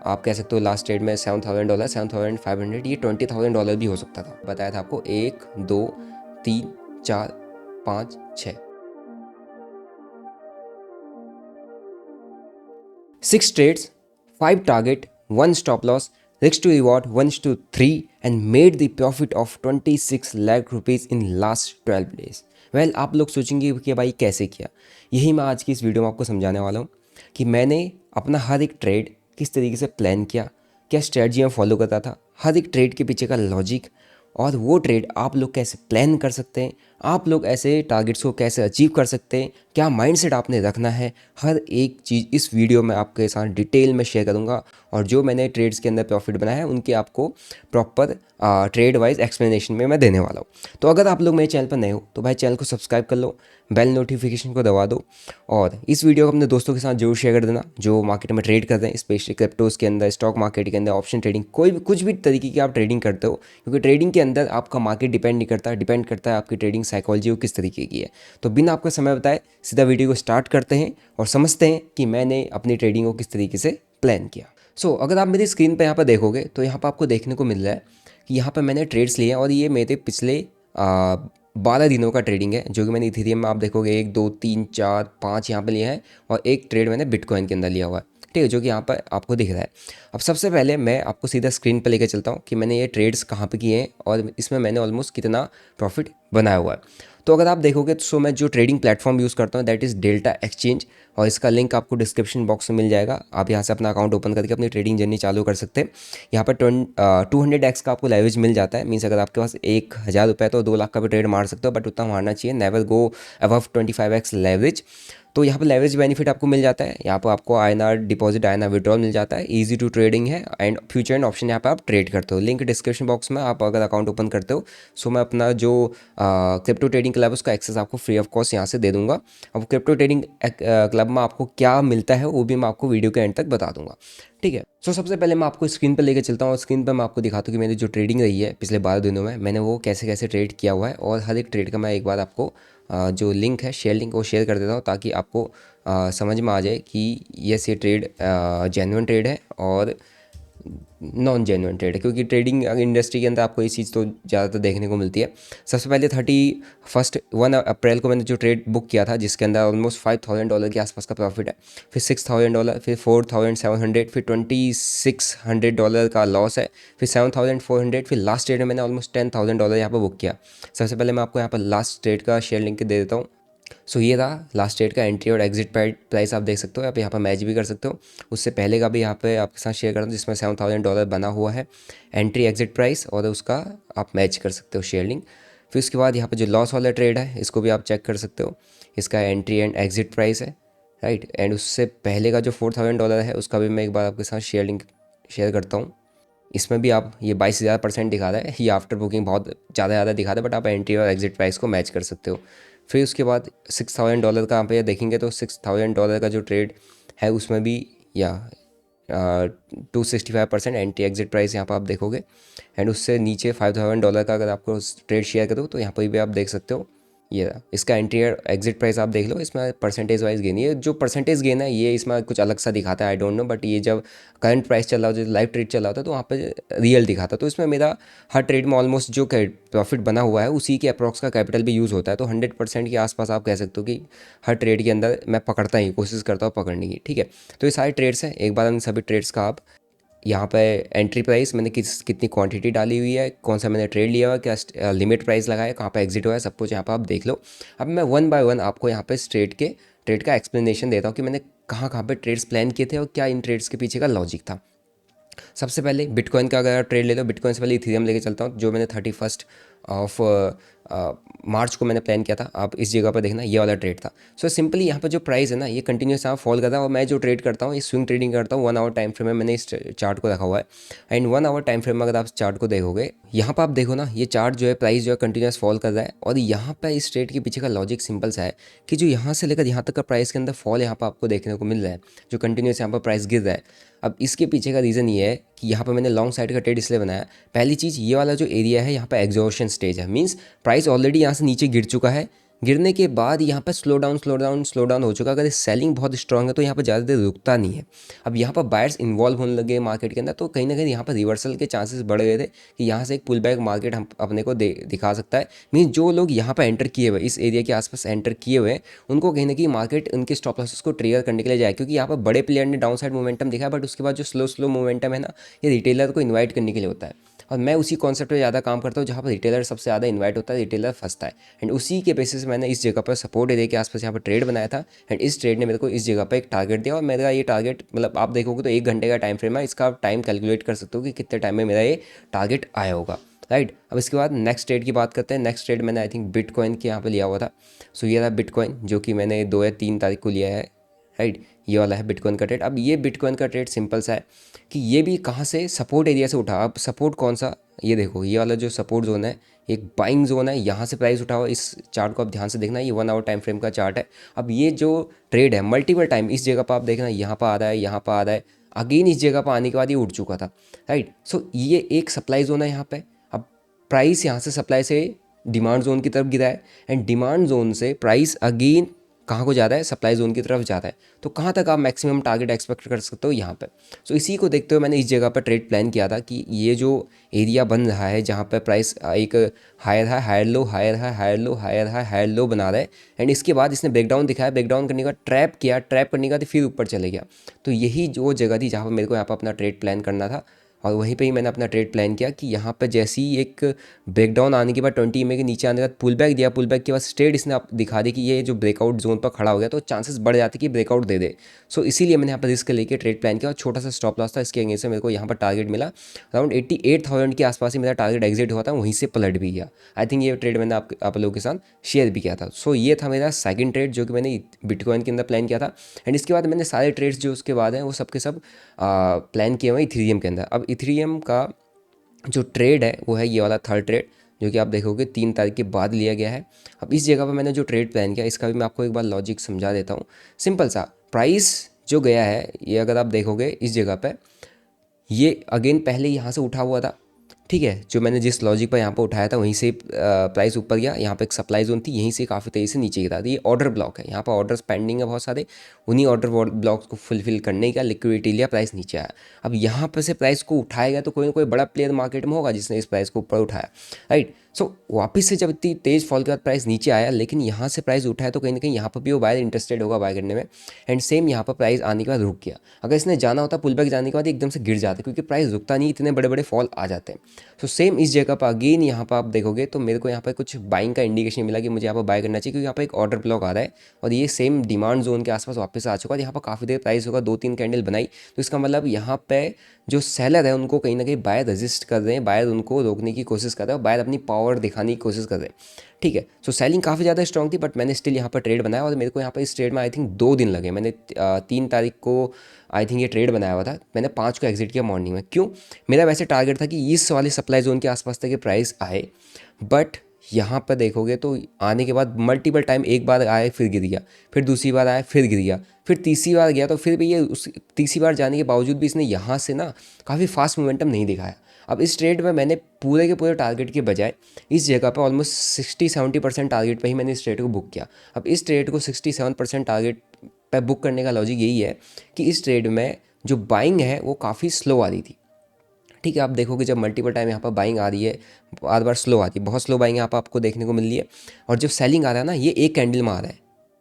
आप कह सकते हो लास्ट ट्रेड में $7,000, $7,500, ये $20,000 भी हो सकता था। बताया था आपको 1 2 3 4 5 6 6 trades, 5 target, 1 stop loss, risk to reward 1:3 and made the profit of 26 lakh rupees in last 12 days। Well आप लोग सोचेंगे कि भाई कैसे किया। यही मैं आज की इस वीडियो में आपको समझाने वाला हूँ कि मैंने अपना हर एक ट्रेड किस तरीके से प्लान किया, क्या स्ट्रेटजी मैं फॉलो करता था, हर एक ट्रेड के पीछे का लॉजिक, और वो ट्रेड आप लोग कैसे प्लान कर सकते हैं, आप लोग ऐसे टारगेट्स को कैसे अचीव कर सकते हैं, क्या माइंडसेट आपने रखना है, हर एक चीज़ इस वीडियो में आपके साथ डिटेल में शेयर करूंगा। और जो मैंने ट्रेड्स के अंदर प्रॉफिट बनाया है उनके आपको प्रॉपर ट्रेड वाइज एक्सप्लेनेशन में मैं देने वाला हूँ। तो अगर आप लोग मेरे चैनल पर नए हो तो भाई चैनल को सब्सक्राइब कर लो, बेल नोटिफिकेशन को दबा दो, और इस वीडियो को अपने दोस्तों के साथ जरूर शेयर कर देना जो मार्केट में ट्रेड करते हैं, स्पेशली क्रिप्टोज के अंदर, स्टॉक मार्केट के अंदर, ऑप्शन ट्रेडिंग, कोई भी कुछ भी तरीके की आप ट्रेडिंग करते हो, क्योंकि ट्रेडिंग के अंदर आपका मार्केट डिपेंड नहीं करता, डिपेंड करता है आपकी ट्रेडिंग साइकोलॉजी वो किस तरीके की है। तो बिना आपका समय बताए सीधा वीडियो को स्टार्ट करते हैं और समझते हैं कि मैंने अपनी ट्रेडिंग को किस तरीके से प्लान किया। अगर आप मेरी स्क्रीन पर यहाँ पर देखोगे तो यहाँ पर आपको देखने को मिल रहा है कि यहाँ पर मैंने ट्रेड्स लिए हैं और ये मेरे पिछले 12 दिनों का ट्रेडिंग है, जो कि मैंने इथेरियम में आप देखोगे 1 2 3 4 5 यहाँ पे लिया है, और एक ट्रेड मैंने बिटकॉइन के अंदर लिया हुआ है, ठीक है, जो कि यहाँ पर आपको दिख रहा है। अब सबसे पहले मैं आपको सीधा स्क्रीन पर लेकर चलता हूँ कि मैंने ये ट्रेड्स कहाँ पे किए हैं और इसमें मैंने ऑलमोस्ट कितना प्रॉफिट बनाया हुआ है। तो अगर आप देखोगे तो मैं जो ट्रेडिंग प्लेटफॉर्म यूज़ करता हूँ दैट इज़ डेल्टा एक्सचेंज, और इसका लिंक आपको डिस्क्रिप्शन बॉक्स में मिल जाएगा। आप यहाँ से अपना अकाउंट ओपन करके अपनी ट्रेडिंग जर्नी चालू कर सकते हैं। यहाँ पर 200x का आपको लेवरेज मिल जाता है। मीन्स अगर आपके पास 1,000 रुपये तो 2 लाख का भी ट्रेड मार सकते हो, बट उतना मारना चाहिए, never go above 25x leverage. तो यहाँ पर लेवरेज बेनिफिट आपको मिल जाता है। यहाँ पर आपको INR डिपॉजिट, INR विड्रॉल मिल जाता है, ईजी टू ट्रेडिंग है, एंड फ्यूचर एंड ऑप्शन यहाँ पर आप ट्रेड करते हो। लिंक डिस्क्रिप्शन बॉक्स में आप अगर अकाउंट ओपन करते हो मैं अपना जो क्रिप्टो ट्रेडिंग क्लब उसका एक्सेस आपको फ्री ऑफ कॉस्ट यहाँ से दे दूंगा। अब क्रिप्टो ट्रेडिंग क्लब में आपको क्या मिलता है वो भी मैं आपको वीडियो के एंड तक बता दूंगा, ठीक है। सबसे पहले मैं आपको स्क्रीन पर लेकर चलता हूँ और स्क्रीन पर मैं आपको दिखाता हूँ कि मेरी जो ट्रेडिंग रही है पिछले 12 दिनों में, मैंने वो कैसे कैसे ट्रेड किया हुआ है, और हर एक ट्रेड का मैं एक बार आपको जो लिंक है, शेयर लिंक, वो शेयर कर देता हूँ ताकि आपको समझ में आ जाए कि यस ये ट्रेड जेन्युइन ट्रेड है और नॉन जेन्युइन ट्रेड है, क्योंकि ट्रेडिंग इंडस्ट्री के अंदर आपको ये चीज़ तो ज़्यादातर देखने को मिलती है। सबसे पहले 1 अप्रैल को मैंने जो ट्रेड बुक किया था जिसके अंदर ऑलमोस्ट $5,000 के आसपास का प्रॉफिट है, फिर $6,000, फिर $4,700, फिर $2,600 का लॉस है, फिर $7,400, फिर लास्ट ट्रेड में मैंने ऑलमोस्ट $10,000 यहाँ पर बुक किया। सबसे पहले मैं आपको यहाँ पर लास्ट ट्रेड का शेयर लिंक दे देता हूँ। ये रहा लास्ट डेट का एंट्री और एग्जिट प्राइस, आप देख सकते हो, आप यहाँ पर मैच भी कर सकते हो। उससे पहले का भी यहाँ पे आपके साथ शेयर कर दूँ जिसमें $7,000 बना हुआ है, एंट्री एग्जिट प्राइस, और उसका आप मैच कर सकते हो शेयर लिंक। फिर उसके बाद यहाँ पे जो लॉस वाला ट्रेड है इसको भी आप चेक कर सकते हो, इसका एंट्री एंड एग्जिट प्राइस है, राइट। एंड उससे पहले का जो $4,000 है उसका भी मैं एक बार आपके साथ शेयर लिंक शेयर करता हूँ। इसमें भी आप ये 22,000% दिखा रहा है, ये आफ्टर बुकिंग बहुत ज़्यादा दिखा रहा है, बट आप एंट्री और एग्जिट प्राइस को मैच कर सकते हो। फिर उसके बाद $6,000 का आप ये देखेंगे तो $6,000 का जो ट्रेड है उसमें भी या 265% एंट्री एग्जिट प्राइस यहाँ पर आप देखोगे। एंड उससे नीचे $5,000 का अगर आपको ट्रेड शेयर करूँ तो यहाँ पर भी आप देख सकते हो, ये रहा इसका एंट्री एग्जिट प्राइस, आप देख लो। इसमें परसेंटेज वाइज गेन, ये जो परसेंटेज गेन है ये इसमें कुछ अलग सा दिखाता है, आई डोंट नो, बट ये जब करंट प्राइस चल रहा हो, जो लाइव ट्रेड चल रहा होता है तो वहाँ पे रियल दिखाता है। तो इसमें मेरा हर ट्रेड में ऑलमोस्ट जो प्रॉफिट बना हुआ है उसी के अप्रॉक्स का कैपिटल भी यूज़ होता है। तो 100% के आसपास आप कह सकते हो कि हर ट्रेड के अंदर मैं पकड़ता ही कोशिश करता हूँ पकड़ने की, ठीक है। तो ये सारे ट्रेड्स हैं, एक बार इन सभी ट्रेड्स का आप यहाँ पे एंट्री प्राइस मैंने कितनी क्वांटिटी डाली हुई है, कौन सा मैंने ट्रेड लिया हुआ, क्या लिमिट प्राइस लगाया, कहाँ पे एग्जिट हुआ है, सब कुछ यहाँ पे आप देख लो। अब मैं 1 बाय 1 आपको यहाँ पे ट्रेड का एक्सप्लेनेशन देता हूँ कि मैंने कहाँ कहाँ पे ट्रेड्स प्लान किए थे और क्या इन ट्रेड्स के पीछे का लॉजिक था। सबसे पहले बिटकॉइन का अगर आप ट्रेड ले लो, बिटकॉइन से पहले इथेरियम लेके चलता हूँ जो मैंने 31 ऑफ मार्च को मैंने प्लान किया था। आप इस जगह पर देखना ये वाला ट्रेड था। सिंपली यहाँ पर जो प्राइस है ना ये कंटिन्यूस यहाँ फॉल करता है, और मैं जो ट्रेड करता हूँ ये स्विंग ट्रेडिंग करता हूँ। 1 आवर टाइम फ्रेम में मैंने इस चार्ट को रखा हुआ है, एंड 1 आवर टाइम फ्रेम में अगर आप चार्ट को देखोगे यहाँ पर आप देखो ना, ये चार्ट जो है प्राइस जो है कंटिन्यूस फॉल कर रहा है, और यहाँ पर इस ट्रेड के पीछे का लॉजिक सिंपल सा है कि जो यहाँ से लेकर यहाँ तक का प्राइस के अंदर फॉल यहाँ पर आपको देखने को मिल रहा है, जो कंटिन्यूस यहाँ पर प्राइस गिर रहा है। अब इसके पीछे का रीज़न ये है कि यहाँ पर मैंने लॉन्ग साइड का ट्रेड इसलिए बनाया। पहली चीज़, ये वाला जो एरिया है यहाँ पर एग्जॉशन स्टेज है, मींस प्राइस ऑलरेडी यहाँ से नीचे गिर चुका है, गिरने के बाद यहाँ पर स्लो डाउन हो चुका। अगर सेलिंग बहुत स्ट्रांग है तो यहाँ पर ज़्यादा देर रुकता नहीं है। अब यहाँ पर बायर्स इन्वॉल्व होने लगे मार्केट के अंदर, तो कहीं ना कहीं यहाँ पर रिवर्सल के चांसेस बढ़ गए थे कि यहाँ से एक पुल बैक मार्केट हम अपने को दिखा सकता है। मीन जो लोग यहाँ पर एंटर किए हुए, इस एरिया के आसपास एंटर किए हुए हैं, उनको कहीं ना कहीं मार्केट उनके स्टॉप लॉसेस को ट्रिगर करने के लिए जाए, क्योंकि यहाँ पर बड़े प्लेयर ने डाउन साइड मोमेंटम दिखा है, बट उसके बाद जो स्लो मोमेंटम है ना, ये रिटेलर को इन्वाइट करने के लिए होता है। और मैं उसी कॉन्सेप्ट पे ज़्यादा काम करता हूँ जहाँ पर रिटेलर सबसे ज़्यादा इन्वाइट होता है, रिटेलर फंसता है। एंड उसी के बेसिस मैंने इस जगह पर सपोर्ट एरिया के आसपास यहाँ पर ट्रेड बनाया था। एंड इस ट्रेड ने मेरे को इस जगह पर एक टारगेट दिया, और मेरा ये टारगेट मतलब आप देखोगे तो 1 घंटे का टाइम फ्रेम है, इसका टाइम कैलकुलेट कर सकते हो कि कितने टाइम में मेरा ये टारगेट आया होगा, राइट। अब इसके बाद नेक्स्ट ट्रेड की बात करते हैं। नेक्स्ट ट्रेड मैंने आई थिंक बिटकॉइन के यहाँ पे लिया हुआ था। सो ये था बिटकॉइन, जो कि मैंने 2 या 3 तारीख को लिया है, राइट। ये वाला है बिटकॉइन का ट्रेड। अब ये बिटकॉइन का ट्रेड सिंपल सा है कि ये भी कहाँ से, सपोर्ट एरिया से उठा। अब सपोर्ट कौन सा, ये देखो, ये वाला जो सपोर्ट जोन है, एक बाइंग जोन है, यहाँ से प्राइस उठा हुआ। इस चार्ट को आप ध्यान से देखना, ये 1 आवर टाइम फ्रेम का चार्ट है। अब ये जो ट्रेड है मल्टीपल टाइम इस जगह पर आप देखना, यहाँ पर आ रहा है, यहाँ पर आ रहा है, अगेन इस जगह पर आने के बाद ये उठ चुका था, राइट। सो ये एक सप्लाई जोन है यहाँ पे। अब प्राइस यहाँ से सप्लाई से डिमांड जोन की तरफ गिरा है, एंड डिमांड जोन से प्राइस अगेन कहाँ को जाता है, सप्लाई जोन की तरफ जाता है। तो कहाँ तक आप मैक्सिमम टारगेट एक्सपेक्ट कर सकते हो यहाँ पे। सो इसी को देखते हुए मैंने इस जगह पर ट्रेड प्लान किया था कि ये जो एरिया बन रहा है जहाँ पर प्राइस एक हायर है, हायर लो, हायर है, हायर लो, हायर है, हायर लो बना रहा है, एंड इसके बाद इसने ब्रेकडाउन दिखाया, ब्रेकडाउन करने का ट्रैप किया, ट्रैप करने का फिर ऊपर चले गया। तो यही जो जगह थी जहाँ पर मेरे को यहाँ पर अपना ट्रेड प्लान करना था, और वहीं पे ही मैंने अपना ट्रेड प्लान किया कि यहाँ पे जैसे ही एक ब्रेकडाउन आने के बाद 20 EMA के नीचे आने के बाद पुल बैक दिया, पुल बैक के बाद स्ट्रेट इसने आप दिखा दी कि ये जो ब्रेकआउट जोन पर खड़ा हो गया, तो चांसेस बढ़ जाते कि ब्रेकआउट दे दे। सो इसीलिए मैंने यहाँ पर रिस्क लेके ट्रेड प्लान किया, और छोटा सा स्टॉप लॉस था, इसके अगेंस्ट से मेरे को यहाँ पर टारगेट मिला। अराउंड 88,000 के आसपास ही मेरा टारगेट एग्जिट हुआ था, वहीं से पलट भी गया। आई थिंक ये ट्रेड मैंने आप लोगों के साथ शेयर भी किया था। सो ये था मेरा सेकंड ट्रेड जो कि मैंने बिटकॉइन के अंदर प्लान किया था। एंड इसके बाद मैंने सारे ट्रेड्स जो उसके बाद हैं वो सब के सब प्लान किए हुए इथेरियम के अंदर। अब इथेरियम का जो ट्रेड है वो है ये वाला थर्ड ट्रेड, जो कि आप देखोगे 3 तारीख के बाद लिया गया है। अब इस जगह पर मैंने जो ट्रेड प्लान किया, इसका भी मैं आपको एक बार लॉजिक समझा देता हूँ। सिंपल सा, प्राइस जो गया है ये अगर आप देखोगे इस जगह पे, ये अगेन पहले यहाँ से उठा हुआ था, ठीक है। जो मैंने जिस लॉजिक पर यहाँ पर उठाया था वहीं से प्राइस ऊपर गया, यहाँ पे एक सप्लाई जोन थी, यहीं से काफ़ी तेज़ी से नीचे गिरा था। ये ऑर्डर ब्लॉक है, यहाँ पर ऑर्डर्स पेंडिंग है बहुत सारे, उन्हीं ऑर्डर ब्लॉक्स को फुलफिल करने का लिक्विडिटी लिया, प्राइस नीचे आया। अब यहाँ पर से प्राइस को उठाएगा तो कोई ना कोई बड़ा प्लेयर मार्केट में होगा जिसने इस प्राइस को ऊपर उठाया, राइट। सो वापस से जब इतनी तेज़ फॉल के बाद प्राइस नीचे आया, लेकिन यहाँ से प्राइस उठाया तो कहीं ना कहीं यहाँ पर भी वो बायर इंटरेस्टेड होगा बाय करने में। एंड सेम यहाँ पर प्राइस आने के बाद रुक गया। अगर इसने जाना होता पुल बैक जाने के बाद एकदम से गिर जाता, क्योंकि प्राइस रुकता नहीं, इतने बड़े बड़े फॉल आ जाते हैं। सो सेम इस जगह पर अगेन यहाँ पर आप देखोगे तो मेरे को यहाँ पर कुछ बाइंग का इंडिकेशन मिला कि मुझे यहाँ पर बाय करना चाहिए, क्योंकि यहाँ पर एक ऑर्डर ब्लॉक आ रहा है, और ये सेम डिमांड जोन के आसपास वापस आ चुका है। यहाँ पर काफ़ी देर प्राइस होगा, 2-3 कैंडल बनाई, तो इसका मतलब यहाँ पे जो सेलर है उनको कहीं ना कहीं बायर रजिस्ट कर रहे हैं, बायर उनको रोकने की कोशिश कर रहे हैं, बायर अपनी पावर दिखाने की कोशिश कर रहे हैं, ठीक है। सो सेलिंग काफ़ी ज़्यादा स्ट्रॉन्ग थी, बट मैंने स्टिल यहाँ पर ट्रेड बनाया, और मेरे को यहाँ पर इस ट्रेड में आई थिंक 2 दिन लगे। मैंने 3 तारीख को आई थिंक ये ट्रेड बनाया हुआ था, मैंने 5 को एग्जिट किया मॉर्निंग में। क्यों, मेरा वैसे टारगेट था कि इस वाले सप्लाई जोन के आसपास तक के प्राइस आए, बट यहाँ पर देखोगे तो आने के बाद मल्टीपल टाइम, एक बार आए फिर गिर गया, फिर दूसरी बार आया फिर गिर गया, फिर तीसरी बार गया, तो फिर भी ये उस तीसरी बार जाने के बावजूद भी इसने यहाँ से ना काफ़ी फास्ट मोमेंटम नहीं दिखाया। अब इस ट्रेड में मैंने पूरे के पूरे टारगेट के बजाय इस जगह पर ऑलमोस्ट 60-70% टारगेट पे ही मैंने इस ट्रेड को बुक किया। अब इस ट्रेड को 67% टारगेट पे बुक करने का लॉजिक यही है कि इस ट्रेड में जो बाइंग है वो काफ़ी स्लो आ रही थी, ठीक है। आप देखोगे जब मल्टीपल टाइम यहाँ पर बाइंग आ रही है, बार बार स्लो आती है, बहुत स्लो बाइंग यहाँ पर आपको देखने को मिल रही है। और जब सेलिंग आ रहा है ना, ये एक कैंडल में आ रहा है,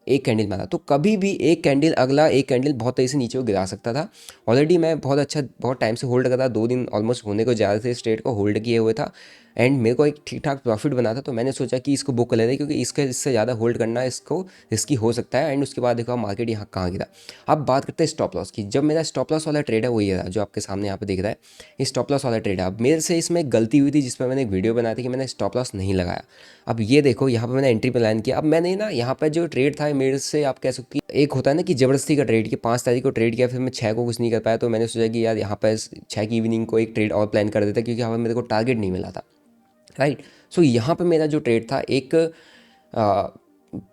एक कैंडल मारा, तो कभी भी एक कैंडल अगला एक कैंडल बहुत तेज़ी से नीचे को गिरा सकता था। ऑलरेडी मैं बहुत टाइम से होल्ड कर रहा था, 2 दिन ऑलमोस्ट होने को जा रहे थे, स्ट्रेट को होल्ड किए हुए था, एंड मेरे को एक ठीक ठाक प्रॉफिट बना था। तो मैंने सोचा कि इसको बुक कर लेते, क्योंकि इससे ज़्यादा होल्ड करना इसको रिस्की हो सकता है। एंड उसके बाद देखो मार्केट यहाँ कहाँ गिरा। अब बात करते हैं स्टॉप लॉस की। जब मेरा स्टॉप लॉस वाला ट्रेड है वो ये रहा, जो आपके सामने यहाँ पे दिख रहा है, ये स्टॉप लॉस वाला ट्रेड है। अब मेरे से इसमें गलती हुई थी, जिसमें मैंने एक वीडियो बनाई थी कि मैंने स्टॉप लॉस नहीं लगाया। अब ये देखो यहाँ पर मैंने एंट्री प्लान किया। अब मैंने ना यहाँ पर जो ट्रेड था मेरे से, आप कह सकती, एक होता है ना कि ज़बरदस्ती का ट्रेड, कि 5 तारीख को ट्रेड किया, फिर मैं 6 को कुछ नहीं कर पाया, तो मैंने सोचा कि यार यहाँ पर 6 की इवनिंग को एक ट्रेड और प्लान कर देता, क्योंकि यहाँ पर मेरे को टारगेट नहीं मिला था, राइट। सो यहाँ पे मेरा जो ट्रेड था एक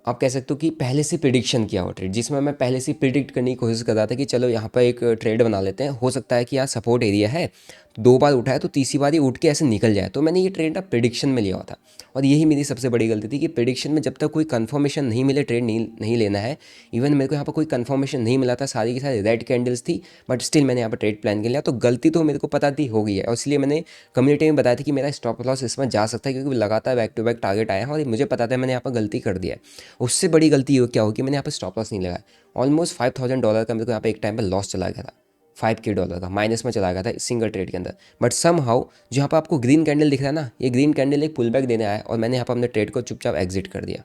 आप कह सकते हो कि पहले से प्रिडिक्शन किया हुआ ट्रेड, जिसमें मैं पहले से प्रिडिक्ट करने की कोशिश कर रहा था कि चलो यहाँ पर एक ट्रेड बना लेते हैं, हो सकता है कि यहाँ सपोर्ट एरिया है, 2 बार उठाया तो तीसरी बार ही उठ के ऐसे निकल जाए। तो मैंने ये ट्रेड ना प्रिडिक्शन में लिया हुआ था, और यही मेरी सबसे बड़ी गलती थी कि प्रिडिक्शन में जब तक कोई कंफर्मेशन नहीं मिले ट्रेड नहीं लेना है। इवन मेरे को यहाँ पर कोई कंफर्मेशन नहीं मिला था, सारी की सारी रेड कैंडल्स थी, बट स्टिल मैंने यहाँ पर ट्रेड प्लान कर लिया। तो गलती तो मेरे को पता थी हो गई है, और इसलिए मैंने कम्युनिटी में बताया था कि मेरा स्टॉप लॉस इसमें जा सकता है, क्योंकि लगातार बैक टू बैक टारगेट आया है और मुझे पता था मैंने यहाँ पर गलती कर दिया है। उससे बड़ी गलती क्या होगी, मैंने यहाँ पर स्टॉप लॉस नहीं लगाया। ऑलमोस्ट $5,000 का मेरे को यहाँ पर एक टाइम पर लॉस चला गया था, $5K का माइनस में चला गया था इस सिंगल ट्रेड के अंदर। बट सम हाउ जो यहाँ पर आपको ग्रीन कैंडल दिख रहा है ना, ये ग्रीन कैंडल एक पुल बैक देने आया, और मैंने यहाँ पर अपने ट्रेड को चुपचाप एग्जिट कर दिया।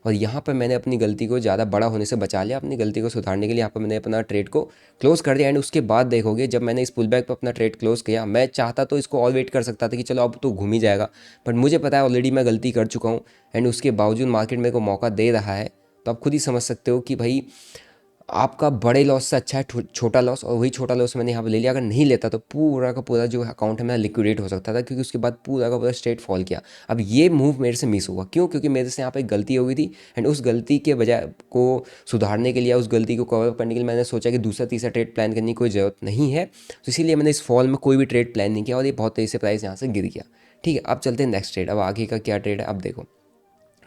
और यहाँ पर मैंने अपनी गलती को ज़्यादा बड़ा होने से बचा लिया। अपनी गलती को सुधारने के लिए यहाँ पर मैंने अपना ट्रेड को क्लोज कर दिया। एंड उसके बाद देखोगे जब मैंने इस पुल बैक पर अपना ट्रेड क्लोज किया, मैं चाहता तो इसको और वेट कर सकता था कि चलो अब तो घूम ही जाएगा, बट मुझे पता है ऑलरेडी मैं गलती कर चुका हूँ। एंड उसके बावजूद मार्केट मेरे को मौका दे रहा है, तो आप खुद ही समझ सकते हो कि भाई आपका बड़े लॉस से अच्छा है छोटा लॉस। और वही छोटा लॉस मैंने यहाँ पे ले लिया। अगर नहीं लेता तो पूरा का पूरा जो अकाउंट है मेरा लिक्विडेट हो सकता था, क्योंकि उसके बाद पूरा का पूरा स्ट्रेट फॉल किया। अब ये मूव मेरे से मिस हुआ, क्यों? क्योंकि मेरे से यहाँ पे एक गलती हो गई थी, एंड उस गलती के बजाय को सुधारने के लिए, उस गलती को कवर अप करने के लिए मैंने सोचा कि दूसरा तीसरा ट्रेड प्लान करने की कोई ज़रूरत नहीं है। तो इसीलिए मैंने इस फॉल में कोई भी ट्रेड प्लान नहीं किया, और ये बहुत तेज़ी से प्राइस यहाँ से गिर गया। ठीक है, अब चलते हैं नेक्स्ट ट्रेड। अब आगे का क्या ट्रेड है, अब देखो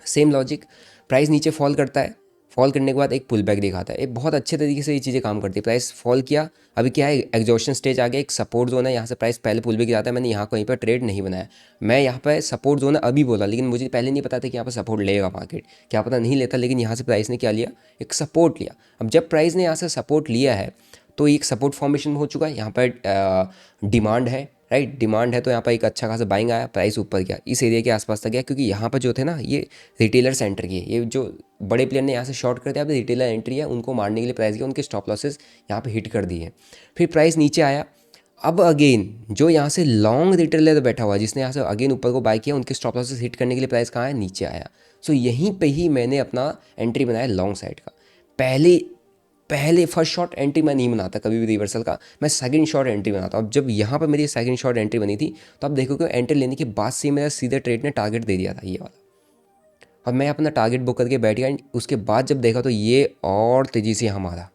सेम लॉजिक, प्राइस नीचे फॉल करता है, फॉल करने के बाद एक पुल बैक दिखाता है। ये बहुत अच्छे तरीके से ये चीज़ें काम करती है। प्राइस फॉल किया, अभी क्या है, एग्जॉशन स्टेज आ गया, एक सपोर्ट जोन है, यहाँ से प्राइस पहले पुल बैक जाता है। मैंने यहाँ कहीं पर ट्रेड नहीं बनाया, मैं यहाँ पर सपोर्ट जोन है अभी बोला, लेकिन मुझे पहले नहीं पता था कि यहाँ पर सपोर्ट लेगा मार्केट, क्या पता नहीं लेता। लेकिन यहाँ से प्राइस ने क्या लिया, एक सपोर्ट लिया। अब जब प्राइस ने यहाँ से सपोर्ट लिया है तो एक सपोर्ट फॉर्मेशन हो चुका है, यहाँ पर डिमांड है, राइट, डिमांड है। तो यहाँ पर एक अच्छा खासा बाइंग आया, प्राइस ऊपर गया, इस एरिया के आसपास तक गया, क्योंकि यहाँ पर जो थे ना ये रिटेलर सेंटर की, ये जो बड़े प्लेयर ने यहाँ से शॉर्ट कर दिया, अब रिटेलर एंट्री है, उनको मारने के लिए प्राइस गया, उनके स्टॉप लॉसेस यहाँ पे हिट कर दिए। फिर प्राइस नीचे आया। अब अगेन जो यहाँ से लॉन्ग रिटेलर बैठा हुआ, जिसने यहाँ से अगेन ऊपर को बाय किया, उनके स्टॉप लॉसेस हिट करने के लिए प्राइस कहाँ है, नीचे आया। सो यहीं पे ही मैंने अपना एंट्री बनाया लॉन्ग साइड का। पहले पहले फर्स्ट शॉट एंट्री मैं नहीं बनाता कभी भी रिवर्सल का, मैं सेकंड शॉट एंट्री बनाता हूँ। अब जब यहाँ पर मेरी सेकंड शॉट एंट्री बनी थी, तो आप देखोगे एंट्री लेने के बाद से मेरा सीधे ट्रेड ने टारगेट दे दिया था ये वाला, और मैं अपना टारगेट बुक करके बैठ गया। उसके बाद जब देखा तो ये और तेज़ी से यहाँ मारा,